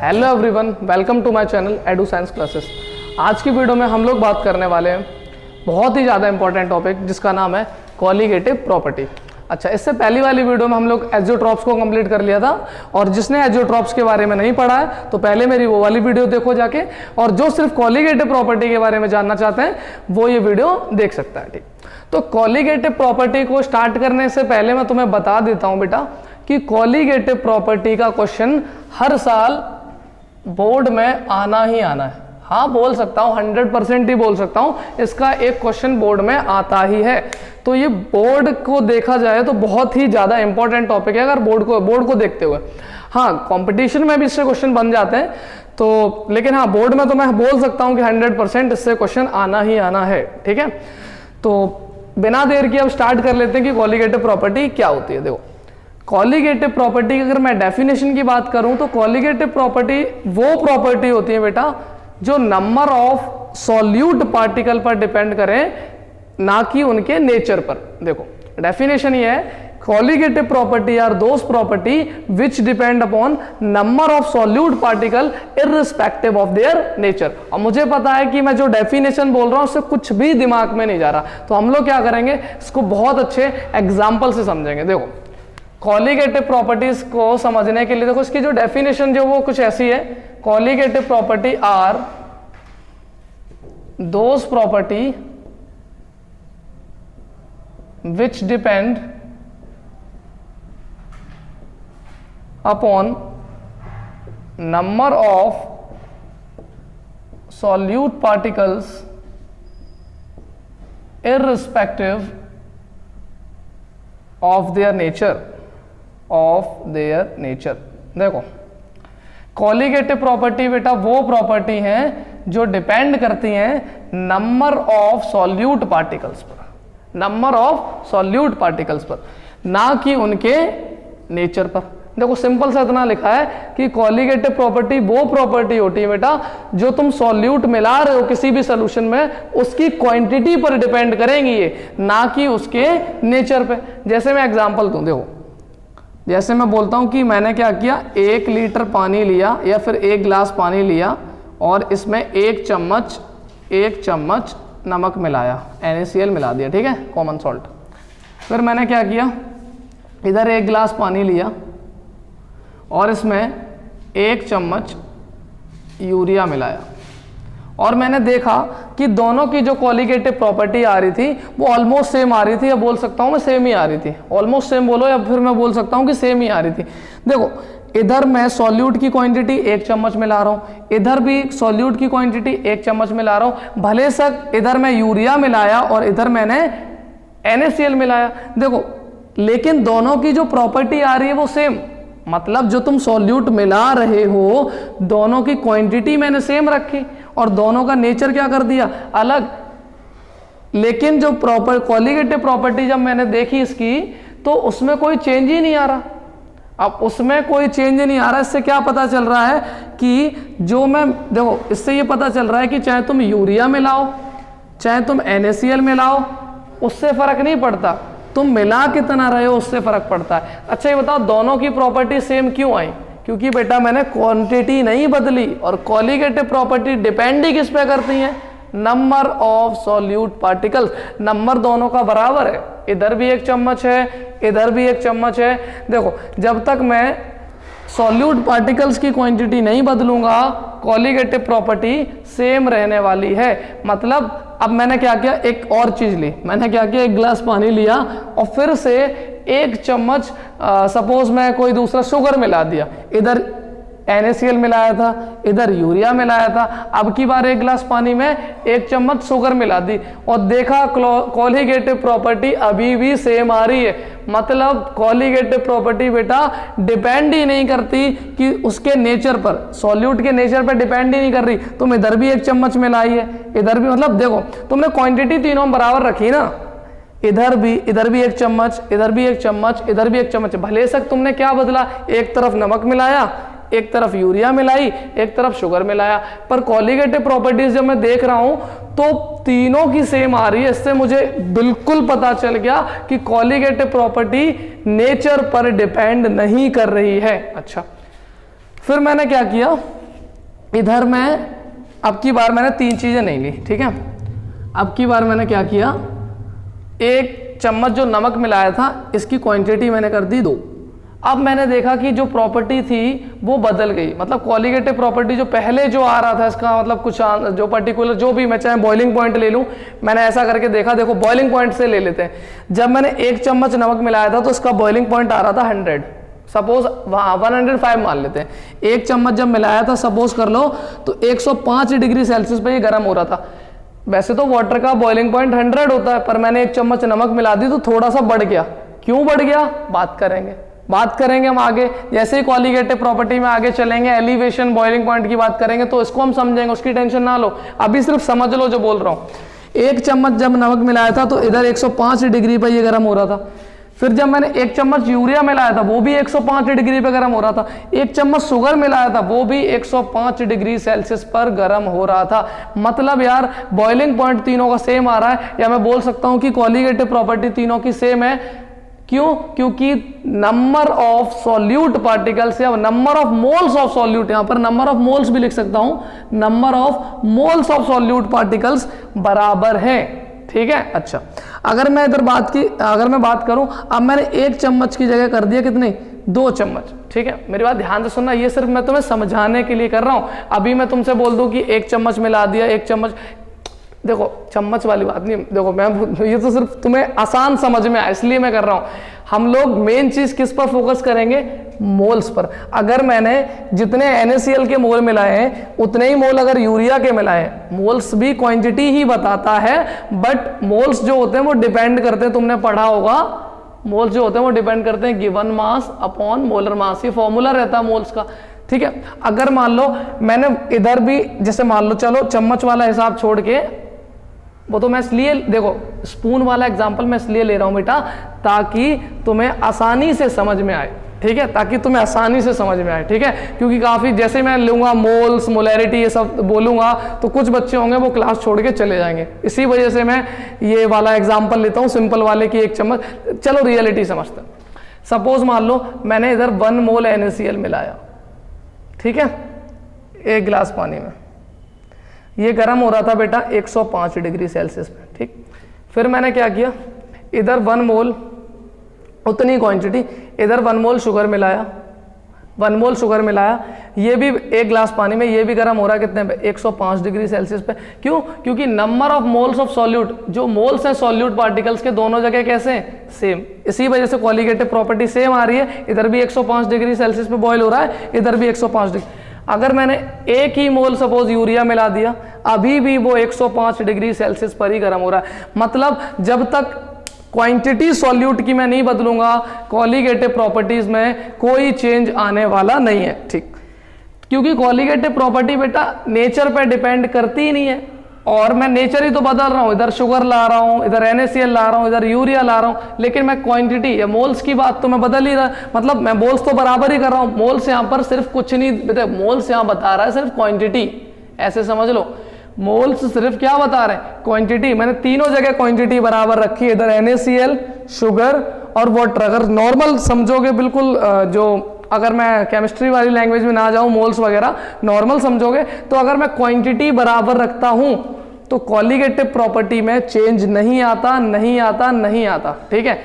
Hello everyone, welcome to my channel edu science classes. आज की video में हम लोग बात करने वाले हैं बहुत ही ज़्यादा इंपॉर्टेंट टॉपिक जिसका नाम है कॉलीगेटिव प्रॉपर्टी। अच्छा, इससे पहली वाली वीडियो में हम लोग एजियोट्रॉप्स को कंप्लीट कर लिया था, और जिसने एजियोट्रॉप्स के बारे में नहीं पढ़ा है तो पहले मेरी वो वाली वीडियो देखो जाके, और जो सिर्फ कॉलीगेटिव प्रॉपर्टी के बारे में जानना चाहते हैं वो ये वीडियो देख सकता है। ठीक, तो कॉलीगेटिव प्रॉपर्टी को स्टार्ट करने से पहले मैं तुम्हें बता देता हूं बेटा कि कॉलीगेटिव प्रॉपर्टी का क्वेश्चन हर साल बोर्ड में आना ही आना है। हाँ, बोल सकता हूँ, 100% ही बोल सकता हूँ, इसका एक क्वेश्चन बोर्ड में आता ही है। तो ये बोर्ड को देखा जाए तो बहुत ही ज्यादा इंपॉर्टेंट टॉपिक है अगर बोर्ड को देखते हुए। हाँ, कंपटीशन में भी इससे क्वेश्चन बन जाते हैं तो, लेकिन हाँ बोर्ड में तो मैं बोल सकता हूँ कि 100% इससे क्वेश्चन आना ही आना है। ठीक है, तो बिना देर के अब स्टार्ट कर लेते हैं कि कॉलीगेटिव प्रॉपर्टी क्या होती है। देखो, कॉलीगेटिव प्रॉपर्टी की अगर मैं डेफिनेशन की बात करूं तो कॉलीगेटिव प्रॉपर्टी वो प्रॉपर्टी होती है बेटा जो नंबर ऑफ सॉल्यूट पार्टिकल पर डिपेंड करें, ना कि उनके नेचर पर। देखो, डेफिनेशन ये है, colligative property are those property which depend upon number of solute particle irrespective of their nature. और मुझे पता है कि मैं जो डेफिनेशन बोल रहा हूं उससे कुछ भी दिमाग में नहीं जा रहा, तो हम लोग क्या करेंगे, इसको बहुत अच्छे एग्जाम्पल से समझेंगे। देखो, कॉलीगेटिव प्रॉपर्टीज को समझने के लिए देखो इसकी जो डेफिनेशन जो वो कुछ ऐसी है, colligative property are those property which depend upon number of solute particles irrespective of their nature. देखो, कॉलीगेटिव प्रॉपर्टी बेटा वो प्रॉपर्टी है जो डिपेंड करती हैं नंबर ऑफ सॉल्यूट पार्टिकल्स पर, नंबर ऑफ सॉल्यूट पार्टिकल्स पर, ना कि उनके नेचर पर। देखो, सिंपल सा इतना लिखा है कि कॉलीगेटिव प्रॉपर्टी वो प्रॉपर्टी होती है बेटा जो तुम सॉल्यूट मिला रहे हो किसी भी सोल्यूशन में, उसकी क्वांटिटी पर डिपेंड करेंगी ये, ना कि उसके नेचर पे। जैसे मैं एग्जांपल दूं, देखो जैसे मैं बोलता हूं कि मैंने क्या किया, 1 लीटर पानी लिया या फिर 1 गिलास पानी लिया और इसमें 1 चम्मच नमक मिलाया, NaCl मिला दिया, ठीक है, कॉमन सॉल्ट। फिर मैंने क्या किया, इधर 1 गिलास पानी लिया और इसमें 1 चम्मच यूरिया मिलाया, और मैंने देखा कि दोनों की जो कॉलीगेटिव प्रॉपर्टी आ रही थी वो ऑलमोस्ट सेम आ रही थी, या बोल सकता हूं मैं सेम ही आ रही थी। ऑलमोस्ट सेम बोलो या फिर मैं बोल सकता हूं कि सेम ही आ रही थी। देखो, इधर मैं सॉल्यूट की क्वांटिटी 1 चम्मच मिला रहा हूं, इधर भी सॉल्यूट की क्वांटिटी 1 चम्मच मिला रहा हूं, भले सक इधर मैं यूरिया मिलाया और इधर मैंने NaCl मिलाया। देखो, लेकिन दोनों की जो प्रॉपर्टी आ रही है वो सेम, मतलब जो तुम सॉल्यूट मिला रहे हो दोनों की क्वांटिटी मैंने सेम रखी और दोनों का नेचर क्या कर दिया, अलग। लेकिन जो प्रॉपर कॉलीगेटिव प्रॉपर्टी जब मैंने देखी इसकी, तो उसमें कोई चेंज ही नहीं आ रहा। अब उसमें कोई चेंज नहीं आ रहा, इससे क्या पता चल रहा है कि जो मैं, देखो इससे ये पता चल रहा है कि चाहे तुम यूरिया मिलाओ चाहे तुम NaCl मिलाओ, उससे फर्क नहीं पड़ता, तुम मिला कितना रहे हो उससे फर्क पड़ता है। अच्छा, ये बताओ दोनों की प्रॉपर्टी सेम क्यों आई? क्योंकि बेटा मैंने क्वांटिटी नहीं बदली, और कॉलीगेटिव प्रॉपर्टी डिपेंड ही किस पे करती है, number of solute particles. Number दोनों का बराबर है, इधर भी 1 चम्मच है इधर भी 1 चम्मच है। देखो, जब तक मैं सॉल्यूट पार्टिकल्स की क्वांटिटी नहीं बदलूंगा कॉलीगेटिव प्रॉपर्टी सेम रहने वाली है। मतलब अब मैंने क्या किया, एक और चीज ली, मैंने क्या किया, 1 गिलास पानी लिया और फिर से 1 चम्मच सपोज मैं कोई दूसरा शुगर मिला दिया, इधर NaCl मिलाया था इधर यूरिया मिलाया था, अब की बार 1 गिलास पानी में 1 चम्मच शुगर मिला दी और देखा कॉलीगेटिव प्रॉपर्टी अभी भी सेम आ रही है। मतलब कॉलीगेटिव प्रॉपर्टी बेटा डिपेंड ही नहीं करती कि उसके नेचर पर, सॉल्यूट के नेचर पर डिपेंड ही नहीं कर रही। तुम इधर भी 1 चम्मच मिलाई है इधर भी, मतलब देखो तुमने क्वांटिटी तीनों बराबर रखी ना, इधर भी 1 चम्मच इधर भी 1 चम्मच इधर भी 1 चम्मच, भले सक तुमने क्या बदला, एक तरफ नमक मिलाया एक तरफ यूरिया मिलाई एक तरफ शुगर मिलाया, पर कॉलीगेटिव प्रॉपर्टीज जब मैं देख रहा हूं तो तीनों की सेम आ रही है। इससे मुझे बिल्कुल पता चल गया कि कॉलीगेटिव प्रॉपर्टी नेचर पर डिपेंड नहीं कर रही है। अच्छा, फिर मैंने क्या किया, इधर मैं अब की बार मैंने 3 चीजें नहीं ली, ठीक है। अब की बार मैंने क्या किया, 1 चम्मच जो नमक मिलाया था इसकी क्वांटिटी मैंने कर दी 2। अब मैंने देखा कि जो प्रॉपर्टी थी वो बदल गई, मतलब कॉलीगेटिव प्रॉपर्टी जो पहले जो आ रहा था इसका मतलब कुछ जो पर्टिकुलर जो भी मैं चाहे बॉइलिंग पॉइंट ले लूं, मैंने ऐसा करके देखा, देखो बॉइलिंग पॉइंट से ले लेते हैं। जब मैंने 1 चम्मच नमक मिलाया था तो इसका बॉइलिंग पॉइंट आ रहा था 100, सपोज 105 मान लेते हैं। 1 चम्मच जब मिलाया था सपोज कर लो तो 105 डिग्री सेल्सियस पे ये गर्म हो रहा था। वैसे तो वाटर का बॉइलिंग पॉइंट 100 होता है, पर मैंने 1 चम्मच नमक मिला दी तो थोड़ा सा बढ़ गया। क्यों बढ़ गया, बात करेंगे हम आगे, जैसे ही कॉलीगेटिव प्रॉपर्टी में आगे चलेंगे, एलिवेशन बॉइलिंग पॉइंट की बात करेंगे तो इसको हम समझेंगे, उसकी टेंशन ना लो, अभी सिर्फ समझ लो जो बोल रहा हूं। 1 चम्मच जब नमक मिलाया था तो इधर 105 डिग्री पर ये गर्म हो रहा था। फिर जब मैंने 1 चम्मच यूरिया मिलाया था वो भी 105 डिग्री पे गर्म हो रहा था। 1 चम्मच शुगर मिलाया था वो भी 105 डिग्री सेल्सियस पर गर्म हो रहा था। मतलब यार बॉइलिंग पॉइंट तीनों का सेम आ रहा है, या मैं बोल सकता हूं कि कॉलीगेटिव प्रॉपर्टी तीनों की सेम है। क्यों, क्योंकि नंबर ऑफ सॉल्यूट पार्टिकल्स या number of moles of solute, यहां पर नंबर ऑफ मोल्स भी लिख सकता हूं, number of moles of solute particles बराबर है, ठीक है। अच्छा, अगर मैं बात करूं, अब मैंने 1 चम्मच की जगह कर दिया कितनी, 2 चम्मच, ठीक है। मेरी बात ध्यान से सुनना, ये सिर्फ मैं तुम्हें समझाने के लिए कर रहा हूं। अभी मैं तुमसे बोल दूं कि 1 चम्मच मिला दिया, 1 चम्मच, देखो चम्मच वाली बात नहीं, देखो मैं ये तो सिर्फ तुम्हें आसान समझ में आए इसलिए मैं कर रहा हूं। हम लोग मेन चीज किस पर फोकस करेंगे, मोल्स पर। अगर मैंने जितने NaCl के मोल मिलाए हैं उतने ही मोल अगर यूरिया के मिलाए, मोल्स भी क्वांटिटी ही बताता है, बट मोल्स जो होते हैं वो डिपेंड करते हैं, तुमने पढ़ा होगा, मोल्स जो होते हैं वो डिपेंड करते हैं given mass upon molar mass, ये फॉर्मूला रहता है मोल्स का, ठीक है। अगर मान लो मैंने इधर भी जैसे मान लो, चलो चम्मच वाला हिसाब छोड़ के, वो तो मैं इसलिए, देखो स्पून वाला एग्जांपल मैं इसलिए ले रहा हूं बेटा ताकि तुम्हें आसानी से समझ में आए, ठीक है, ताकि तुम्हें आसानी से समझ में आए, ठीक है। क्योंकि काफी जैसे मैं लूंगा मोल्स, मोलैरिटी ये सब बोलूंगा तो कुछ बच्चे होंगे वो क्लास छोड़ के चले जाएंगे, इसी वजह से मैं ये वाला एग्जांपल लेता हूं सिंपल वाले की 1 चम्मच। चलो रियलिटी समझते हैं। सपोज मान लो मैंने इधर 1 मोल NaCl मिलाया, ठीक है, 1 गिलास पानी में, ये गर्म हो रहा था बेटा 105 डिग्री सेल्सियस पे, ठीक। फिर मैंने क्या किया, इधर 1 मोल उतनी क्वांटिटी, इधर 1 मोल शुगर मिलाया, 1 मोल शुगर मिलाया, ये भी 1 गिलास पानी में, ये भी गर्म हो रहा है कितने पे, 105 डिग्री सेल्सियस पे। क्यों, क्योंकि number of moles of solute, जो मोल्स हैं सॉल्यूट पार्टिकल्स के दोनों जगह कैसे हैं, सेम। इसी वजह से कॉलीगेटिव प्रॉपर्टी सेम आ रही है, इधर भी 105 डिग्री सेल्सियस पे बॉयल हो रहा है, इधर भी 105 डिग्री। अगर मैंने 1 ही मोल सपोज यूरिया मिला दिया, अभी भी वो 105 डिग्री सेल्सियस पर ही गर्म हो रहा है। मतलब जब तक क्वांटिटी सॉल्यूट की मैं नहीं बदलूंगा, कॉलीगेटिव प्रॉपर्टीज में कोई चेंज आने वाला नहीं है, ठीक। क्योंकि कॉलीगेटिव प्रॉपर्टी बेटा नेचर पे डिपेंड करती ही नहीं है, और मैं नेचर ही तो बदल रहा हूं, इधर शुगर ला रहा हूं, इधर NaCl ला रहा हूं, इधर यूरिया ला रहा हूं, लेकिन मैं क्वांटिटी या मोल्स की बात तो मैं बदल ही रहा, मतलब मैं मोल्स तो बराबर ही कर रहा हूं। मोल्स यहां पर सिर्फ कुछ नहीं, मोल्स यहां बता रहा है सिर्फ क्वांटिटी, ऐसे समझ लो, मोल्स सिर्फ क्या बता रहे हैं, क्वांटिटी। मैंने तीनों जगह क्वांटिटी बराबर रखी है, इधर NaCl, शुगर और वाटर। अगर नॉर्मल समझोगे बिल्कुल, जो अगर मैं केमिस्ट्री वाली लैंग्वेज में ना जाऊं, मोल्स वगैरह नॉर्मल समझोगे, तो अगर मैं क्वांटिटी बराबर रखता हूं तो कॉलीगेटिव प्रॉपर्टी में चेंज नहीं आता, ठीक है।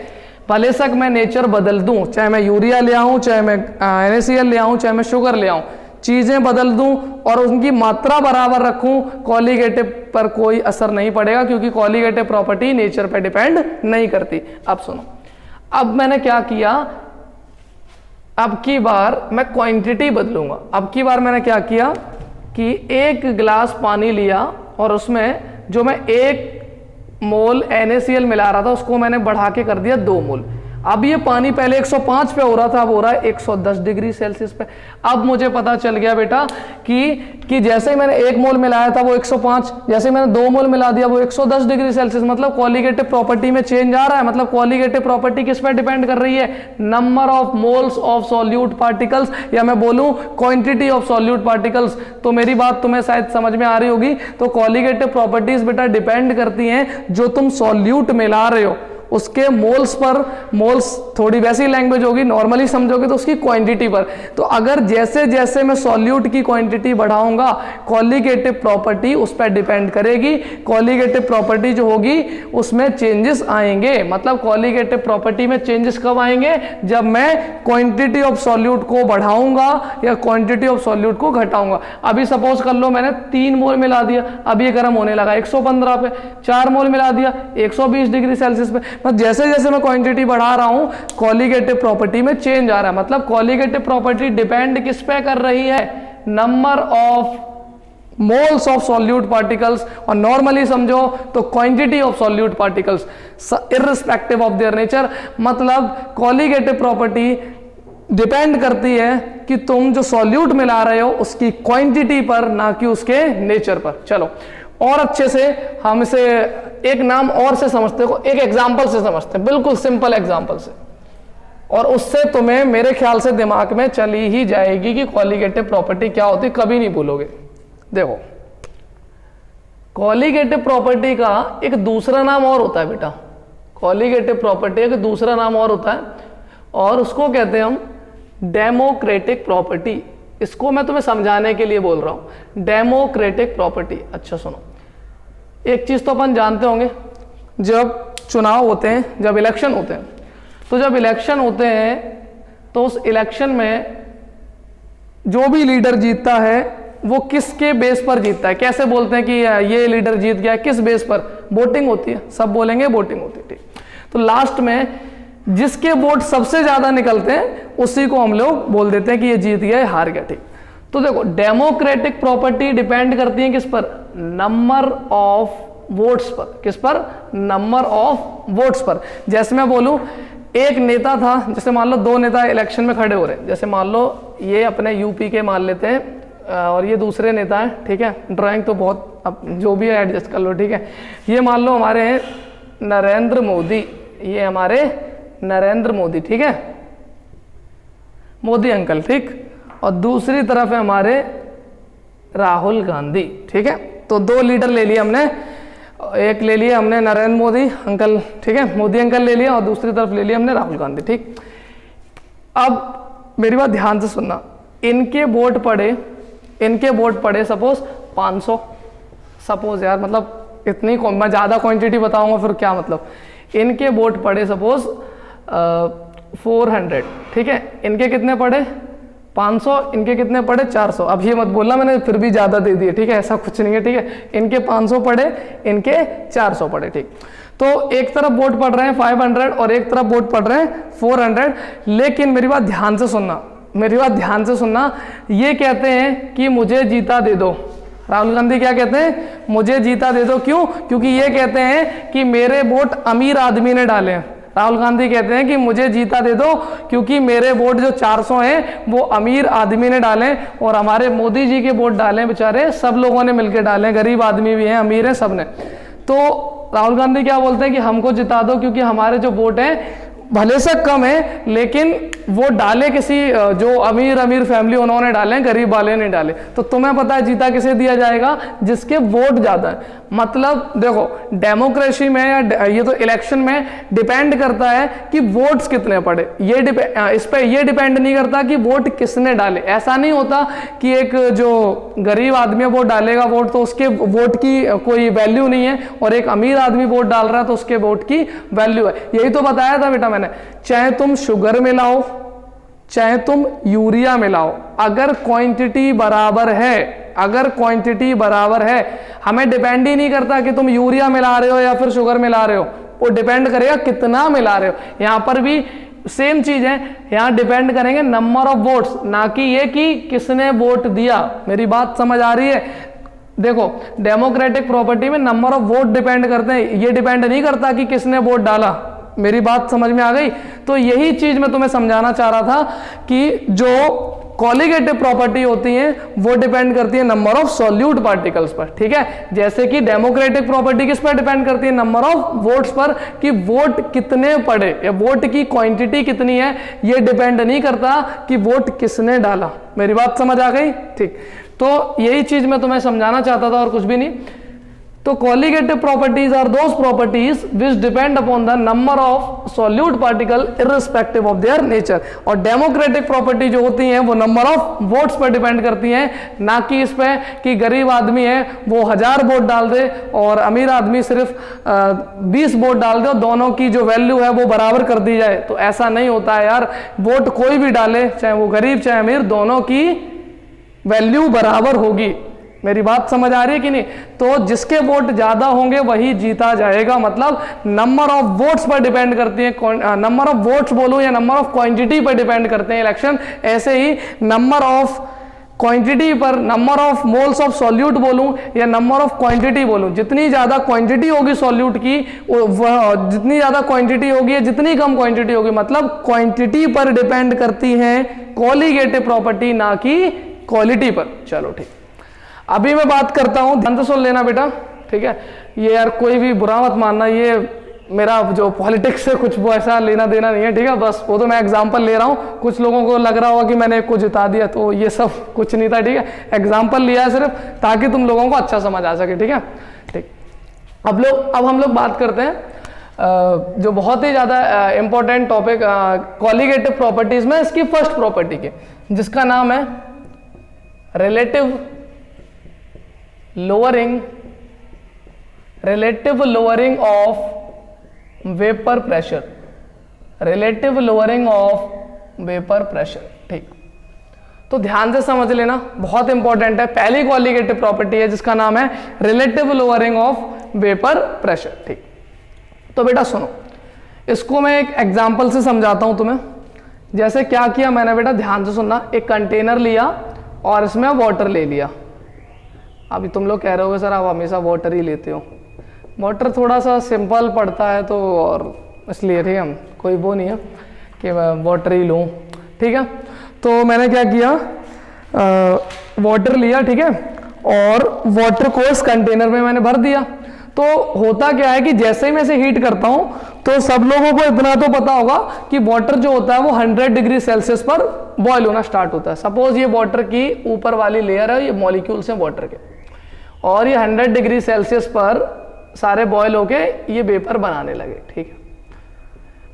भले सक मैं नेचर बदल दूं, चाहे मैं यूरिया ले आऊं, चाहे मैं NaCl ले आऊं, चाहे मैं शुगर ले आऊं, चीजें बदल दूं और उनकी मात्रा बराबर रखूं, कॉलीगेटिव पर कोई असर नहीं पड़ेगा, क्योंकि कॉलीगेटिव प्रॉपर्टी नेचर पर डिपेंड नहीं करती। अब सुनो, अब मैंने क्या किया, अब की बार मैं क्वांटिटी बदलूंगा। अब की बार मैंने क्या किया कि 1 गिलास पानी लिया और उसमें जो मैं 1 मोल NaCl मिला रहा था उसको मैंने बढ़ा के कर दिया 2 मोल। अब ये पानी पहले 105 पे हो रहा था, अब हो रहा है 110 डिग्री सेल्सियस पे। अब मुझे पता चल गया बेटा कि जैसे ही मैंने 1 मोल मिलाया था वो 105, जैसे मैंने 2 मोल मिला दिया वो 110 डिग्री सेल्सियस। मतलब कॉलीगेटिव प्रॉपर्टी में चेंज आ रहा है। मतलब कॉलीगेटिव प्रॉपर्टी किस पे डिपेंड कर रही है, number of moles of solute particles, या मैं बोलूं क्वांटिटी ऑफ सॉल्यूट पार्टिकल्स। तो मेरी बात तुम्हें शायद समझ में आ रही होगी। तो कॉलीगेटिव प्रॉपर्टीज बेटा डिपेंड करती हैं जो तुम सॉल्यूट मिला रहे हो उसके मोल्स पर, मोल्स थोड़ी वैसी लैंग्वेज होगी, नॉर्मली समझोगे तो उसकी क्वांटिटी पर। तो अगर जैसे जैसे मैं सॉल्यूट की क्वांटिटी बढ़ाऊंगा, कॉलिगेटिव प्रॉपर्टी उस पर डिपेंड करेगी। कॉलिगेटिव प्रॉपर्टी जो होगी उसमें चेंजेस आएंगे। मतलब कॉलिगेटिव प्रॉपर्टी में चेंजेस कब आएंगे? जब मैं क्वांटिटी ऑफ सॉल्यूट को बढ़ाऊंगा या क्वांटिटी ऑफ सॉल्यूट को घटाऊंगा। अभी सपोज कर लो मैंने 3 मोल मिला दिया, अब ये गर्म होने लगा 115 पे, 4 मोल मिला दिया 120 डिग्री सेल्सियस पे। मतलब जैसे जैसे मैं क्वांटिटी बढ़ा रहा हूं कॉलिगेटिव प्रॉपर्टी में चेंज आ रहा है। मतलब कॉलिगेटिव प्रॉपर्टी डिपेंड किस पे कर रही है? Number of moles of solute particles, और नॉर्मली समझो तो quantity of solute particles irrespective of their nature. मतलब कॉलिगेटिव प्रॉपर्टी डिपेंड करती है कि तुम जो सॉल्यूट मिला रहे हो उसकी क्वांटिटी पर, ना कि उसके नेचर पर। चलो और अच्छे से हम इसे एक नाम और से समझते हो, एक एग्जांपल से समझते हैं, बिल्कुल सिंपल एग्जांपल से, और उससे तुम्हें मेरे ख्याल से दिमाग में चली ही जाएगी कि कॉलिगेटिव प्रॉपर्टी क्या होती, कभी नहीं भूलोगे। देखो कॉलिगेटिव प्रॉपर्टी का एक दूसरा नाम और होता है बेटा, कॉलिगेटिव प्रॉपर्टी एक दूसरा नाम और होता है और उसको कहते हैं हम डेमोक्रेटिक प्रॉपर्टी। इसको मैं तुम्हें समझाने के लिए बोल रहा हूं, डेमोक्रेटिक प्रॉपर्टी। अच्छा सुनो, एक चीज तो अपन जानते होंगे, जब चुनाव होते हैं, जब इलेक्शन होते हैं, तो जब इलेक्शन होते हैं तो उस इलेक्शन में जो भी लीडर जीतता है वो किसके बेस पर जीतता है? कैसे बोलते हैं कि ये लीडर जीत गया? किस बेस पर? वोटिंग होती है, सब बोलेंगे वोटिंग होती है, ठीक। तो लास्ट में जिसके वोट सबसे ज्यादा निकलते हैं उसी को हम लोग बोल देते हैं कि ये जीत गया, हार गया, ठीक। तो देखो डेमोक्रेटिक प्रॉपर्टी डिपेंड करती है किस पर? नंबर ऑफ वोट्स पर। किस पर? नंबर ऑफ वोट्स पर। जैसे मैं बोलूं एक नेता था, जैसे मान लो 2 नेता इलेक्शन में खड़े हो रहे हैं, जैसे मान लो ये अपने यूपी के मान लेते हैं और ये दूसरे नेता है, ठीक है। ड्राइंग तो बहुत अब जो भी है एडजस्ट कर लो, ठीक है। ये मान लो हमारे हैं नरेंद्र मोदी, ये हमारे नरेंद्र मोदी, ठीक है, मोदी अंकल, ठीक। और दूसरी तरफ है हमारे राहुल गांधी, ठीक है। तो 2 लीडर ले लिए हमने, एक ले लिया हमने नरेंद्र मोदी अंकल, ठीक है, मोदी अंकल ले लिया, और दूसरी तरफ ले लिया हमने राहुल गांधी, ठीक। अब मेरी बात ध्यान से सुनना, इनके वोट पड़े सपोज 500, सपोज यार, मतलब इतनी मैं ज्यादा क्वांटिटी बताऊंगा फिर क्या मतलब। इनके वोट पड़े सपोज 400, ठीक है। इनके कितने पड़े? 500, इनके कितने पड़े? 400। अब ये मत बोलना मैंने फिर भी ज्यादा दे दिए, ठीक है, ऐसा कुछ नहीं है, ठीक है। इनके 500 पड़े, इनके 400 पड़े, ठीक। तो एक तरफ वोट पड़ रहे हैं 500 और एक तरफ वोट पड़ रहे हैं 400। लेकिन मेरी बात ध्यान से सुनना, ये कहते हैं कि मुझे जीता दे दो। राहुल गांधी क्या कहते हैं? मुझे जीता दे दो। क्यों? क्योंकि ये कहते हैं कि मेरे वोट अमीर आदमी ने डाले हैं। राहुल गांधी कहते हैं कि मुझे जीता दे दो क्योंकि मेरे वोट जो 400 हैं वो अमीर आदमी ने डाले, और हमारे मोदी जी के वोट डाले बेचारे सब लोगों ने मिलकर डाले, गरीब आदमी भी हैं, अमीर हैं, सब ने। तो राहुल गांधी क्या बोलते हैं कि हमको जिता दो क्योंकि हमारे जो वोट हैं भले से कम है, लेकिन वो डाले किसी जो अमीर फैमिली उन्होंने डाले, गरीब वाले नहीं डाले। तो तुम्हें पता है जीता किसे दिया जाएगा? जिसके वोट ज्यादा है। मतलब देखो डेमोक्रेसी में या ये तो इलेक्शन में डिपेंड करता है कि वोट्स कितने पड़े। इस पे ये डिपेंड नहीं करता कि वोट किसने डाले। ऐसा नहीं होता कि एक जो गरीब आदमी है वो डालेगा वोट तो उसके वोट की कोई वैल्यू नहीं है, और एक अमीर आदमी वोट डाल रहा है तो उसके वोट की वैल्यू है। यही तो बताया था बेटा मैंने, चाहे तुम शुगर मिलाओ चाहे तुम यूरिया मिलाओ, अगर क्वांटिटी बराबर है, हमें डिपेंड ही नहीं करता कि तुम यूरिया मिला रहे हो या फिर शुगर मिला रहे हो, वो डिपेंड करेगा कितना मिला रहे हो। यहां पर भी सेम चीज है, यहां डिपेंड करेंगे नंबर ऑफ वोट्स, ना कि ये कि किसने वोट दिया। मेरी बात समझ आ रही है? देखो डेमोक्रेटिक प्रॉपर्टी में नंबर ऑफ वोट डिपेंड करते हैं, ये डिपेंड नहीं करता कि किसने वोट डाला। मेरी बात समझ में आ गई? तो यही चीज मैं तुम्हें समझाना चाह रहा था कि जो कॉलिगेटिव प्रॉपर्टी होती है वो डिपेंड करती है नंबर ऑफ सॉल्यूट पार्टिकल्स पर, ठीक है। जैसे कि डेमोक्रेटिक प्रॉपर्टी किस पर डिपेंड करती है? नंबर ऑफ वोट्स पर, कि वोट कितने पड़े या वोट की क्वांटिटी कितनी है, ये डिपेंड नहीं करता कि वोट किसने डाला। मेरी बात समझ आ गई? ठीक। तो यही चीज मैं तुम्हें समझाना चाहता था और कुछ भी नहीं। तो colligative properties are those properties which depend upon the number of solute particle irrespective of their nature. और डेमोक्रेटिक प्रॉपर्टी जो होती हैं वो नंबर ऑफ वोट्स पर डिपेंड करती हैं, ना कि इस पे कि गरीब आदमी है वो 1000 वोट डाल दे और अमीर आदमी सिर्फ 20 वोट डाल दे और दोनों की जो वैल्यू है वो बराबर कर दी जाए। तो ऐसा नहीं होता है यार, वोट कोई भी डाले, चाहे वो गरीब चाहे अमीर, दोनों की वैल्यू बराबर होगी। मेरी बात समझ आ रही है कि नहीं? तो जिसके वोट ज्यादा होंगे वही जीता जाएगा, मतलब नंबर ऑफ वोट्स पर डिपेंड करती है, नंबर ऑफ वोट्स बोलूं या नंबर ऑफ क्वांटिटी पर डिपेंड करते हैं इलेक्शन। ऐसे ही नंबर ऑफ क्वांटिटी पर, number of moles of solute बोलूं या नंबर ऑफ क्वांटिटी बोलूं, जितनी ज्यादा क्वांटिटी होगी सॉल्यूट की जितनी ज्यादा क्वांटिटी होगी या जितनी कम क्वांटिटी होगी, मतलब क्वांटिटी पर डिपेंड करती है कॉलीगेटिव प्रॉपर्टी, ना कि क्वालिटी पर। चलो ठीक, अभी मैं बात करता हूं, ध्यान से सुन लेना बेटा, ठीक है? ये यार कोई भी बुरा मत मानना, ये मेरा जो पॉलिटिक्स से कुछ वो ऐसा लेना देना नहीं है, ठीक है? बस वो तो मैं एग्जांपल ले रहा हूँ। कुछ लोगों को लग रहा होगा कि मैंने को जिता दिया, तो ये सब कुछ नहीं था, ठीक है? एग्जांपल लिया है सिर्फ ताकि तुम लोगों को अच्छा समझ आ सके, ठीक है? ठीक, अब हम लोग बात करते हैं जो बहुत ही ज़्यादा इंपॉर्टेंट टॉपिक कॉलीगेटिव प्रॉपर्टीज में इसकी फर्स्ट प्रॉपर्टी की, जिसका नाम है relative lowering of vapor pressure, relative lowering of vapor pressure। ठीक, तो ध्यान से समझ लेना, बहुत इंपॉर्टेंट है। पहली कॉलीगेटिव प्रॉपर्टी है जिसका नाम है relative lowering of vapour pressure. ठीक, तो बेटा सुनो, इसको मैं एक एग्जांपल से समझाता हूं तुम्हें। जैसे क्या किया मैंने बेटा, ध्यान से सुनना। एक कंटेनर लिया और इसमें वाटर ले लिया। अभी तुम लोग कह रहे हो सर आप हमेशा वाटर ही लेते हो, वाटर थोड़ा सा सिंपल पड़ता है तो, और इसलिए ठीक है, कोई वो नहीं है कि मैं वाटर ही लूँ, ठीक है? तो मैंने क्या किया, वाटर लिया, ठीक है, और वाटर को इस कंटेनर में मैंने भर दिया। तो होता क्या है कि जैसे ही मैं इसे हीट करता हूं तो सब लोगों को इतना तो पता होगा कि वाटर जो होता है वो 100 डिग्री सेल्सियस पर बॉयल होना स्टार्ट होता है। सपोज ये वाटर की ऊपर वाली लेयर है, ये मॉलिक्यूल्स हैं वाटर के, और ये 100 डिग्री सेल्सियस पर सारे बॉयल होके ये वेपर बनाने लगे। ठीक है,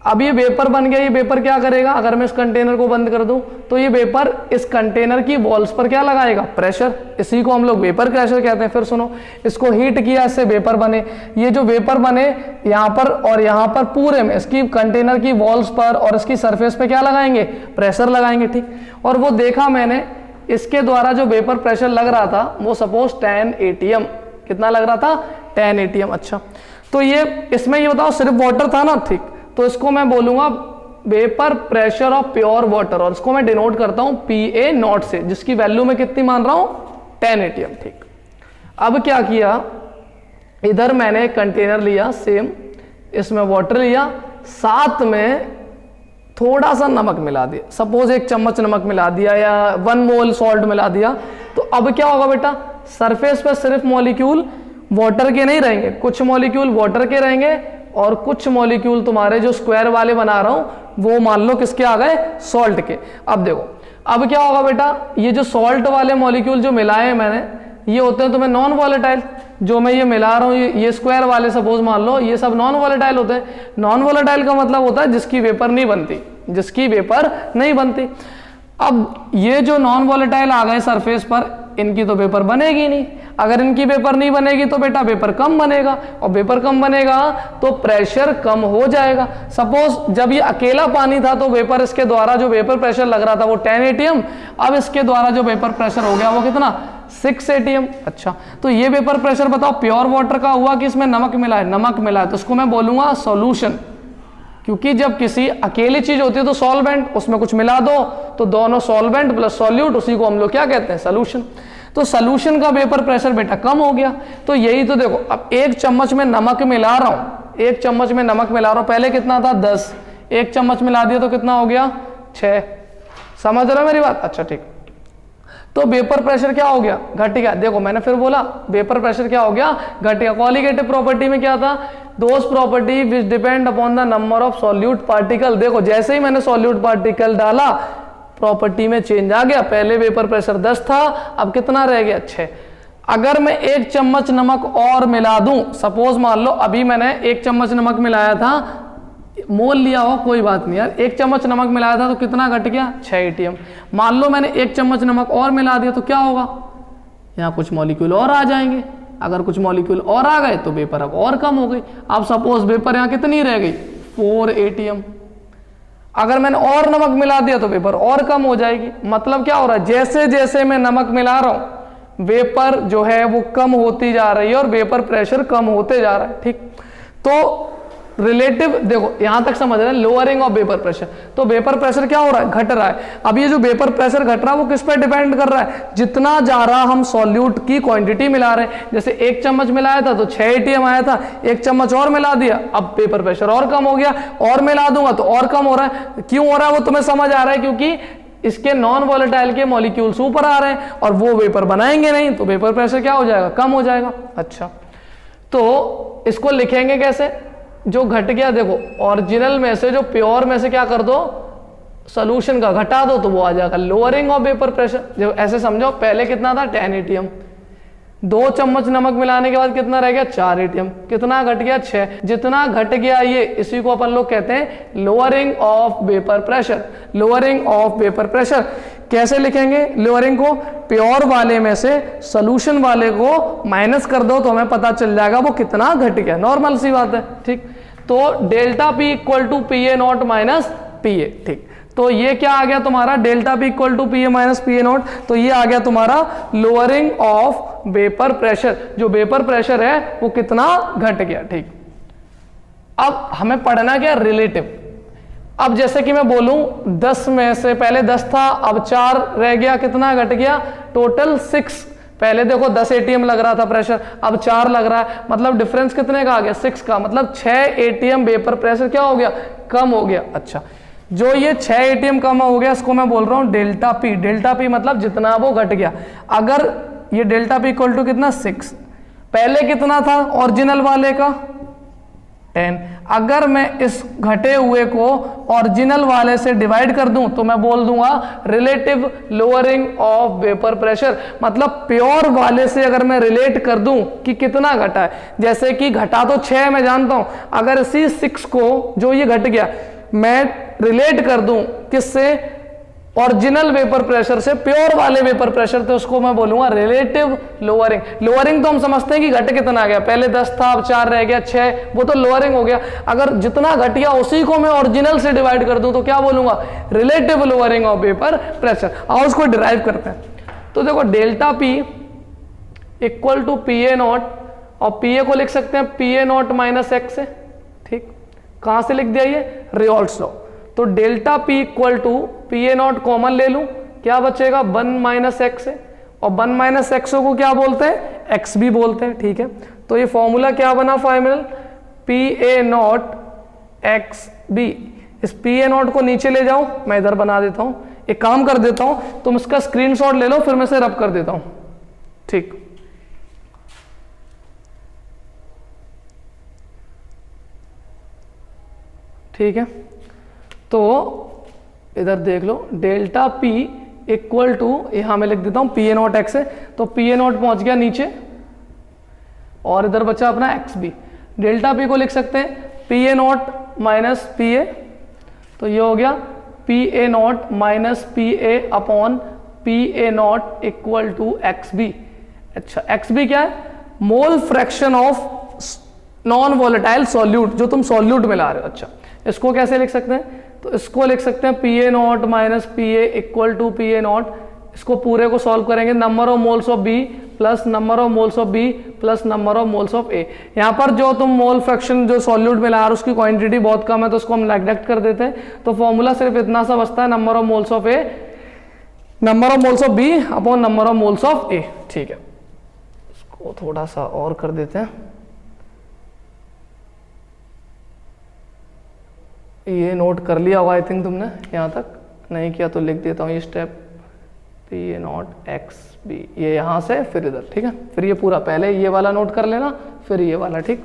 अब ये वेपर बन गया। ये वेपर क्या करेगा, अगर मैं इस कंटेनर को बंद कर दूं तो ये वेपर इस कंटेनर की वॉल्स पर क्या लगाएगा, प्रेशर। इसी को हम लोग वेपर प्रेशर कहते हैं। फिर सुनो, इसको हीट किया, इससे वेपर बने। ये जो वेपर बने यहाँ पर और यहाँ पर पूरे में इसकी कंटेनर की वॉल्स पर और इसकी सरफेस पे क्या लगाएंगे, प्रेशर लगाएंगे। ठीक, और वो देखा मैंने, इसके द्वारा जो वेपर प्रेशर लग रहा था वो सपोज 10 ATM। कितना लग रहा था, 10 ATM। अच्छा, तो ये इसमें ये बताओ सिर्फ वाटर था ना। ठीक, तो इसको मैं बोलूंगा vapour pressure of pure water, और इसको मैं डिनोट करता हूं PA0 से, जिसकी वैल्यू मैं कितनी मान रहा हूं, 10 ATM। ठीक, अब क्या किया, इधर मैंने कंटेनर लिया सेम, इसमें वाटर लिया, साथ में थोड़ा सा नमक मिला दिया। सपोज 1 चम्मच नमक मिला दिया या 1 मोल सॉल्ट मिला दिया। तो अब क्या होगा बेटा, सरफेस पर सिर्फ मॉलिक्यूल वाटर के नहीं रहेंगे, कुछ मॉलिक्यूल वाटर के रहेंगे और कुछ मॉलिक्यूल तुम्हारे जो स्क्वायर वाले बना रहा हूं वो मान लो किसके आ गए, सॉल्ट के। अब देखो, अब क्या होगा बेटा, ये जो सॉल्ट वाले मॉलिक्यूल जो मिलाए हैं मैंने, ये होते हैं तुम्हें नॉन वॉलेटाइल। जो मैं ये मिला रहा हूं ये स्क्वायर वाले सपोज मान लो, ये सब नॉन वॉलेटाइल होते हैं। नॉन वॉलेटाइल का मतलब होता है जिसकी वेपर नहीं बनती, जिसकी वेपर नहीं बनती। अब ये जो नॉन वॉलेटाइल आ गए सरफेस पर, इनकी तो वेपर बनेगी नहीं। अगर इनकी वेपर नहीं बनेगी तो बेटा वेपर कम बनेगा, और वेपर कम बनेगा तो प्रेशर कम हो जाएगा। सपोज जब ये अकेला पानी था तो वेपर, इसके द्वारा जो वेपर प्रेशर लग रहा था वो 10 ATM। अब इसके द्वारा जो वेपर प्रेशर हो गया वो कितना, 6 ATM। अच्छा, तो ये वेपर प्रेशर बताओ प्योर वाटर का हुआ कि इसमें नमक मिला है, नमक मिला है, तो उसको मैं बोलूंगा सॉल्यूशन। क्योंकि जब किसी अकेली चीज होती है तो सॉल्वेंट, उसमें कुछ मिला दो तो दोनों सॉल्वेंट प्लस सॉल्यूट, उसी को हम लोग क्या कहते हैं, सॉल्यूशन। तो सॉल्यूशन का वेपर प्रेशर बेटा कम हो गया। तो यही तो देखो, अब 1 चम्मच में नमक मिला रहा हूं, 1 चम्मच में नमक मिला रहा हूं, पहले कितना था 10, 1 चम्मच मिला दिया तो कितना हो गया 6। समझ रहे हो मेरी बात? अच्छा ठीक, तो वेपर प्रेशर क्या हो गया, घट गया। देखो मैंने फिर बोला वेपर प्रेशर क्या हो गया, घट गया। कॉलीगेटिव प्रॉपर्टी में क्या था, those property which depend upon the number of solute particle. देखो जैसे ही मैंने सॉल्यूट पार्टिकल डाला प्रॉपर्टी में चेंज आ गया। पहले वेपर प्रेशर 10 था, अब कितना रह गया 6। अगर मैं 1 चम्मच नमक और मिला दूं, सपोज मान लो अभी मैंने 1 चम्मच नमक मिलाया था, मोल लिया हो कोई बात नहीं यार, 1 चम्मच नमक मिलाया था तो कितना घट गया 6 एटीएम। मान लो मैंने 1 चम्मच नमक और मिला दिया तो क्या होगा, यहाँ कुछ मॉलिक्यूल और आ जाएंगे। अगर कुछ मॉलिक्यूल और आ गए तो वेपर अब और कम हो गई। अब सपोज वेपर यहाँ कितनी रह गई 4 एटीएम। अगर मैंने और नमक मिला दिया तो वेपर और कम हो जाएगी। मतलब क्या हो रहा है, जैसे जैसे मैं नमक मिला रहा हूं वेपर जो है वो कम होती जा रही है और वेपर प्रेशर कम होते जा रहा है। ठीक, तो रिलेटिव देखो यहां तक समझ रहे हैं, लोअरिंग ऑफ वेपर प्रेशर। तो वेपर प्रेशर क्या हो रहा है, घट रहा है। अब ये जो वेपर प्रेशर घट रहा है वो किस पे डिपेंड कर रहा है, जितना जा रहा हम सॉल्यूट की क्वांटिटी मिला रहे हैं। जैसे 1 चम्मच मिलाया था तो 6 एटीएम आया था, 1 चम्मच और मिला दिया अब वेपर प्रेशर और कम हो गया, और मिला दूंगा तो और कम हो रहा है। क्यों हो रहा है वो तुम्हें समझ आ रहा है, क्योंकि इसके नॉन वॉलेटाइल के मॉलिक्यूल्स ऊपर आ रहे हैं और वो वेपर बनाएंगे नहीं तो वेपर प्रेशर क्या हो जाएगा, कम हो जाएगा। अच्छा, तो इसको लिखेंगे कैसे, जो घट गया देखो ओरिजिनल में से जो प्योर में से क्या कर दो, सॉल्यूशन का घटा दो तो वो आ जाएगा लोअरिंग ऑफ वेपर प्रेशर। जो ऐसे समझो पहले कितना था 10 एटीएम, 2 चम्मच नमक मिलाने के बाद कितना रह गया 4 एटीएम, कितना घट गया 6। जितना घट गया ये, इसी को अपन लोग कहते हैं lowering of vapour pressure. Lowering of vapour pressure कैसे लिखेंगे, लोअरिंग को प्योर वाले में से सॉल्यूशन वाले को माइनस कर दो तो हमें पता चल जाएगा वो कितना घट गया, नॉर्मल सी बात है। ठीक, तो delta P equal to P A not minus P A. ठीक, तो ये क्या आ गया तुम्हारा, delta P equal to P A minus P A not, तो ये आ गया तुम्हारा लोअरिंग ऑफ वेपर प्रेशर। जो वेपर प्रेशर है वो कितना घट गया। ठीक, अब हमें पढ़ना क्या, रिलेटिव। अब जैसे कि मैं बोलूं 10 में से पहले 10 था अब 4 रह गया, कितना घट गया, टोटल 6। पहले देखो 10 एटीएम लग रहा था प्रेशर, अब 4 लग रहा है, मतलब डिफरेंस कितने का आ गया 6 का, मतलब 6 एटीएम वेपर प्रेशर क्या हो गया, कम हो गया। अच्छा, जो ये 6 एटीएम कम हो गया इसको मैं बोल रहा हूं डेल्टा पी। डेल्टा पी मतलब जितना वो घट गया। अगर ये डेल्टा पी इक्वल टू कितना 6, पहले कितना था ओरिजिनल वाले का 10, अगर मैं इस घटे हुए को ओरिजिनल वाले से डिवाइड कर दूं तो मैं बोल दूंगा relative lowering of vapour pressure. मतलब प्योर वाले से अगर मैं रिलेट कर दूं कि कितना घटा है, जैसे कि घटा तो 6 मैं जानता हूं, अगर इसी 6 को जो ये घट गया मैं रिलेट कर दूं किससे, ओरिजिनल वेपर प्रेशर से प्योर वाले वेपर प्रेशर, तो उसको मैं बोलूंगा रिलेटिव लोअरिंग। लोअरिंग तो हम समझते हैं कि घट कितना आ गया, पहले 10 था अब 4 रह गया 6, वो तो लोअरिंग हो गया। अगर जितना घट गया उसी को मैं ओरिजिनल से डिवाइड कर दूं तो क्या बोलूंगा, relative lowering of vapour pressure. और उसको डिराइव करते हैं। तो देखो delta P equal to P A not, और पी ए को लिख सकते हैं P A not minus X से। ठीक, कहां से लिख दिया ये, रियोल्ट्स लॉ। तो delta P equal to P A not common ले लूं, क्या बचेगा 1 माइनस एक्स है, और 1 माइनस एक्स को क्या बोलते हैं, एक्स भी बोलते हैं। ठीक है, तो ये फॉर्मूला क्या बना final, P A not X B. इस पी ए नॉट को नीचे ले जाऊं, मैं इधर बना देता हूं, एक काम कर देता हूं, तुम इसका स्क्रीनशॉट ले लो फिर मैं इसे रब कर देता हूं। ठीक, ठीक है, तो इधर देख लो डेल्टा पी इक्वल टू, यहां मैं लिख देता हूं पी ए नॉट एक्स है, तो पी ए नॉट पहुंच गया नीचे और इधर बचा अपना एक्स बी। डेल्टा पी को लिख सकते हैं P A not minus P A, तो ये हो गया P A not minus P A upon P A not equal to X B. अच्छा, एक्स बी क्या है, mole fraction of non volatile solute, जो तुम सॉल्यूट मिला रहे हो। अच्छा, इसको कैसे लिख सकते हैं, तो इसको लिख सकते हैं P A not minus P A equal to P A not. इसको पूरे को सॉल्व करेंगे, number of moles of B plus number of moles of B plus number of moles of A. यहाँ पर जो तुम मोल फ्रैक्शन जो solute मिला रहे हो उसकी क्वांटिटी बहुत कम है तो उसको हम नेग्लेक्ट कर देते हैं। तो फॉर्मूला सिर्फ इतना सा बचता है, number of moles of A, number of moles of B upon number of moles of A. ठीक है, इसको थोड़ा सा और कर देते हैं, ये नोट कर लिया होगा आई थिंक तुमने, यहाँ तक नहीं किया तो लिख देता हूँ ये step, P A not X B, ये यहाँ से फिर इधर। ठीक है, फिर ये पूरा पहले ये वाला नोट कर लेना फिर ये वाला। ठीक,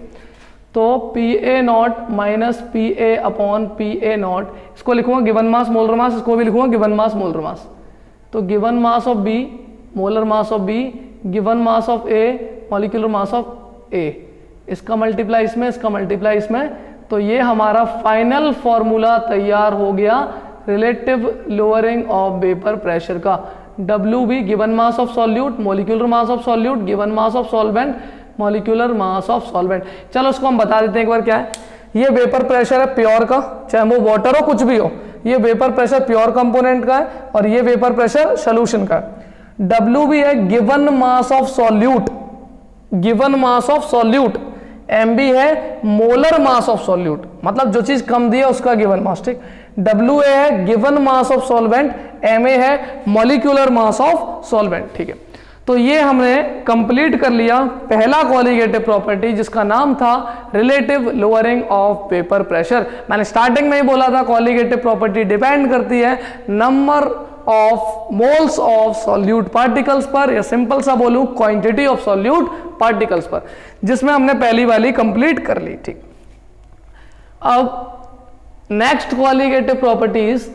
तो P A not minus P A upon P A not, इसको लिखूंगा गिवन मास मोलर मास, इसको भी लिखूंगा गिवन मास मोलर मास। तो given mass of B molar mass of B given mass of A molecular mass of A, इसका multiply इसमें, इसका multiply इसमें, तो ये हमारा फाइनल फॉर्मूला तैयार हो गया relative lowering of vapour pressure का। WB given mass of solute, molecular mass of solute, given mass of solvent, molecular mass of solvent. चलो उसको हम बता देते हैं एक बार क्या है। ये वेपर प्रेशर है प्योर का, चाहे वो वाटर हो कुछ भी हो, ये वेपर प्रेशर प्योर कंपोनेंट का है और ये वेपर प्रेशर सोल्यूशन का है। WB है given mass of solute, given mass of solute, MB है मोलर मास ऑफ सॉल्यूट, मतलब जो चीज कम दी है उसका गिवन मास, ठीक। WA है given mass of solvent, MA है मॉलिक्यूलर मास ऑफ सॉल्वेंट, ठीक है। तो ये हमने कंप्लीट कर लिया पहला कॉलिगेटिव प्रॉपर्टी जिसका नाम था relative lowering of vapour pressure. मैंने स्टार्टिंग में ही बोला था कॉलिगेटिव प्रॉपर्टी डिपेंड करती है number of moles of solute particles पर, या सिंपल सा बोलूं क्वांटिटी ऑफ सॉल्यूट पार्टिकल्स पर, जिसमें हमने पहली वाली कंप्लीट कर ली, ठीक। अब नेक्स्ट कॉलिगेटिव प्रॉपर्टीज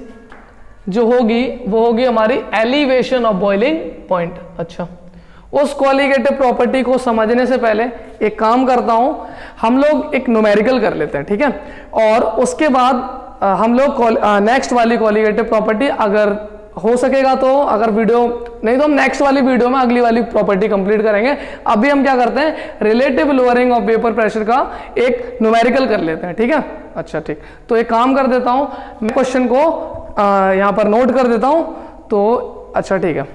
जो होगी वो होगी हमारी एलिवेशन ऑफ बॉइलिंग पॉइंट। अच्छा, उस कॉलिगेटिव प्रॉपर्टी को समझने से पहले एक काम करता हूं, हम लोग एक न्यूमेरिकल कर लेते हैं, ठीक है, और उसके बाद हम लोग नेक्स्ट वाली कॉलिगेटिव प्रॉपर्टी अगर हो सकेगा तो, अगर वीडियो नहीं तो हम नेक्स्ट वाली वीडियो में अगली वाली प्रॉपर्टी कंप्लीट करेंगे। अभी हम क्या करते हैं, relative lowering of vapour pressure का एक न्यूमेरिकल कर लेते हैं, ठीक है। अच्छा ठीक, तो एक काम कर देता हूं, मैं क्वेश्चन को यहां पर नोट कर देता हूं, तो अच्छा ठीक है।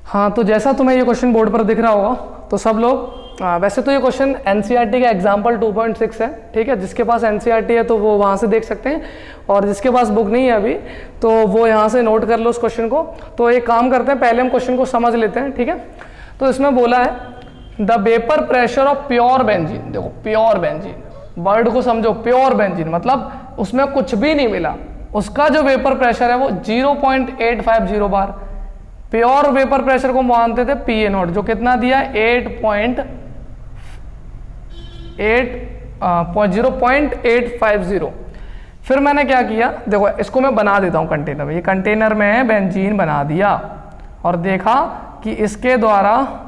हाँ, तो जैसा तुम्हें ये क्वेश्चन बोर्ड पर दिख रहा होगा तो सब लोग वैसे तो ये क्वेश्चन एनसीईआरटी का एग्जाम्पल 2.6 है, ठीक है। जिसके पास एनसीईआरटी है तो वो वहाँ से देख सकते हैं, और जिसके पास बुक नहीं है अभी तो वो यहाँ से नोट कर लो उस क्वेश्चन को। तो एक काम करते हैं, पहले हम क्वेश्चन को समझ लेते हैं, ठीक है। तो इसमें बोला है the vapour pressure of pure benzene, देखो प्योर बेंजीन, वर्ड को समझो, प्योर बेंजीन मतलब उसमें कुछ भी नहीं मिला, उसका जो वेपर प्रेशर है वो 0.850 बार। प्योर वेपर प्रेशर को मानते थे PA0, जो कितना दिया 0.850। फिर मैंने क्या किया, देखो इसको मैं बना देता हूं कंटेनर में, ये कंटेनर में बेंजीन बना दिया और देखा कि इसके द्वारा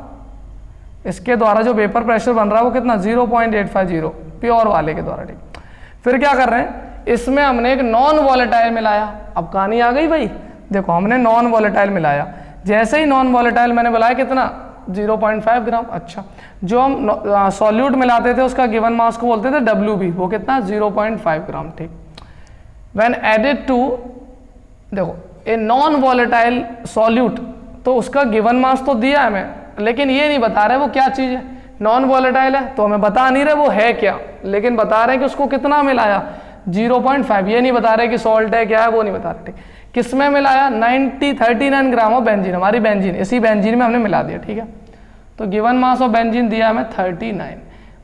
जो वेपर प्रेशर बन रहा है वो कितना 0.850 प्योर वाले के द्वारा, ठीक। फिर क्या कर रहे हैं, इसमें हमने एक नॉन वॉलेटाइल मिलाया। अब कहानी आ गई भाई, देखो हमने नॉन वॉलेटाइल मिलाया, जैसे ही नॉन वॉलेटाइल मैंने बुलाया कितना 0.5 ग्राम। अच्छा, जो हम सॉल्यूट मिलाते थे उसका गिवन मास को बोलते थे WB, वो कितना 0.5 ग्राम, ठीक। व्हेन एडेड टू, देखो ए नॉन वॉलेटाइल सॉल्यूट, तो उसका गिवन मास तो दिया है हमें, लेकिन ये नहीं बता रहे वो क्या चीज है। नॉन वॉलेटाइल है तो हमें बता नहीं रहे वो है क्या, लेकिन बता रहे हैं कि उसको कितना मिलाया 0.5। ये नहीं बता रहे कि सॉल्ट है क्या है, वो नहीं बता रहे, ठीक। किसमें मिलाया 39 ग्राम ऑफ बेंजीन, हमारी बेंजीन, इसी बेंजीन में हमने मिला दिया, ठीक है। तो गिवन मास ऑफ बेंजीन दिया हमें 39,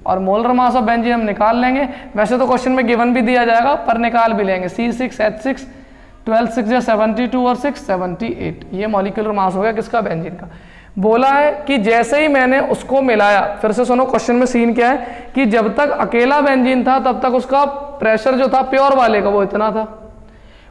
और मोलर मास ऑफ बेंजीन हम निकाल लेंगे। वैसे तो क्वेश्चन में गिवन भी दिया जाएगा पर निकाल भी लेंगे, C6H6 12 6 या 72 और 6 78, ये मॉलिक्यूलर मास हो गया किसका, बेंजीन का। बोला है कि जैसे ही मैंने उसको मिलाया, फिर से सुनो क्वेश्चन में सीन क्या है कि जब तक अकेला बेंजीन था तब तक उसका प्रेशर जो था प्योर वाले का वो इतना था,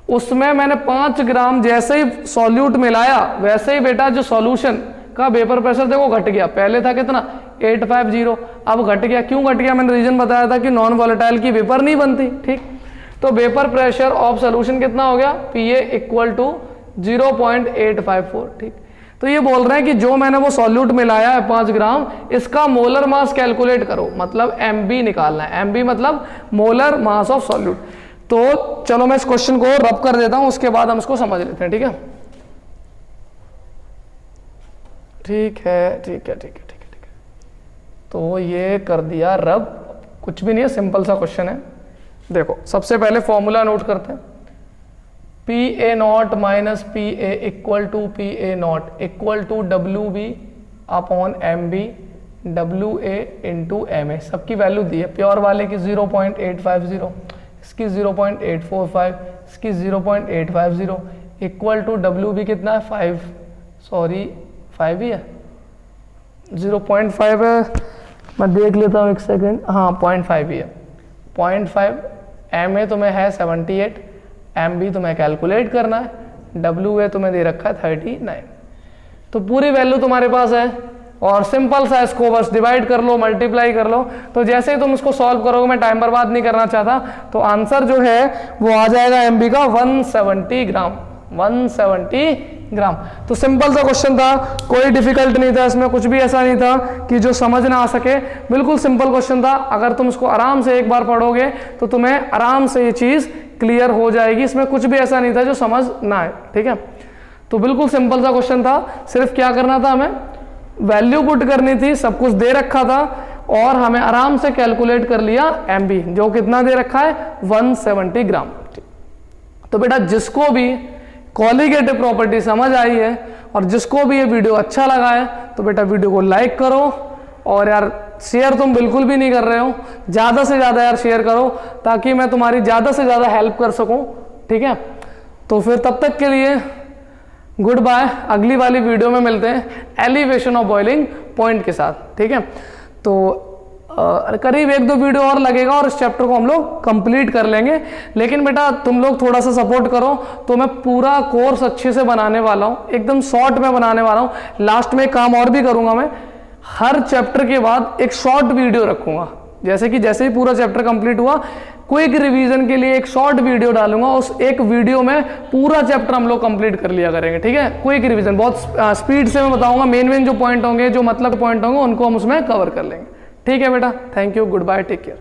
उसमें मैंने 5 ग्राम जैसे ही सॉल्यूट मिलाया वैसे ही बेटा जो सॉल्यूशन का वेपर प्रेशर देखो घट गया, पहले था कितना 850, अब घट गया। क्यों घट गया, मैंने रीजन बताया था कि नॉन वॉलेटाइल की वेपर नहीं बनती, ठीक। तो वेपर प्रेशर ऑफ सोल्यूशन कितना हो गया PA = 0.854, ठीक। तो ये बोल रहे हैं कि जो मैंने वो सॉल्यूट मिलाया है 5 ग्राम, इसका मोलर मास कैलकुलेट करो, मतलब MB निकालना है। MB मतलब मोलर मास ऑफ सॉल्यूट। तो चलो मैं इस क्वेश्चन को रब कर देता हूं, उसके बाद हम इसको समझ लेते हैं, ठीक है। ठीक है। तो ये कर दिया रब, कुछ भी नहीं है, सिंपल सा क्वेश्चन है। देखो सबसे पहले फॉर्मूला नोट करते हैं, PA0 minus PA = PA0 = WB upon MB WA into MA, सबकी वैल्यू दी है। प्योर वाले की 0.850, इसकी 0.845, इसकी 0.850 इक्वल टू WB कितना है 5 ही है, 0.5 है, मैं देख लेता हूँ एक सेकेंड, हाँ 0.5 ही है, 0.5। MA तुम्हें है 78, MB तुम्हें कैलकुलेट करना है, WA तुम्हें दे रखा है 39। तो पूरी वैल्यू तुम्हारे पास है और सिंपल सा इसको बस डिवाइड कर लो, मल्टीप्लाई कर लो। तो जैसे ही तुम इसको सॉल्व करोगे, मैं टाइम बर्बाद नहीं करना चाहता, तो आंसर जो है वो आ जाएगा MB का 170 ग्राम, 170 ग्राम। तो सिंपल सा क्वेश्चन था, कोई डिफिकल्ट नहीं था इसमें, कुछ भी ऐसा नहीं था कि जो समझ ना आ सके, बिल्कुल सिंपल क्वेश्चन था। अगर तुम इसको आराम से एक बार पढ़ोगे तो तुम्हें आराम से ये चीज क्लियर हो जाएगी, इसमें कुछ भी ऐसा नहीं था जो समझ ना आए, ठीक है। तो बिल्कुल सिंपल सा क्वेश्चन था, सिर्फ क्या करना था, हमें वैल्यू पुट करनी थी, सब कुछ दे रखा था और हमें आराम से कैलकुलेट कर लिया MB, जो कितना दे रखा है 170 ग्राम। तो बेटा जिसको भी कॉलीगेटिव प्रॉपर्टी समझ आई है और जिसको भी ये वीडियो अच्छा लगा है, तो बेटा वीडियो को लाइक करो और यार शेयर तुम बिल्कुल भी नहीं कर रहे हो, ज़्यादा से ज़्यादा यार शेयर करो ताकि मैं तुम्हारी ज़्यादा से ज़्यादा हेल्प कर सकूं, ठीक है। तो फिर तब तक के लिए गुड बाय, अगली वाली वीडियो में मिलते हैं एलिवेशन ऑफ बॉइलिंग पॉइंट के साथ, ठीक है। तो करीब 1-2 वीडियो और लगेगा और इस चैप्टर को हम लोग कंप्लीट कर लेंगे। लेकिन बेटा तुम लोग थोड़ा सा सपोर्ट करो तो मैं पूरा कोर्स अच्छे से बनाने वाला हूँ, एकदम शॉर्ट में बनाने वाला हूँ। लास्ट में एक काम और भी करूँगा, मैं हर चैप्टर के बाद एक शॉर्ट वीडियो रखूँगा, जैसे ही पूरा चैप्टर कंप्लीट हुआ क्विक रिवीजन के लिए एक शॉर्ट वीडियो डालूंगा, उस एक वीडियो में पूरा चैप्टर हम लोग कंप्लीट कर लिया करेंगे, ठीक है। क्विक रिवीजन बहुत स्पीड से मैं बताऊंगा, मेन जो पॉइंट होंगे, जो मतलब पॉइंट होंगे उनको हम उसमें कवर कर लेंगे, ठीक है बेटा। Thank you, good bye, take care.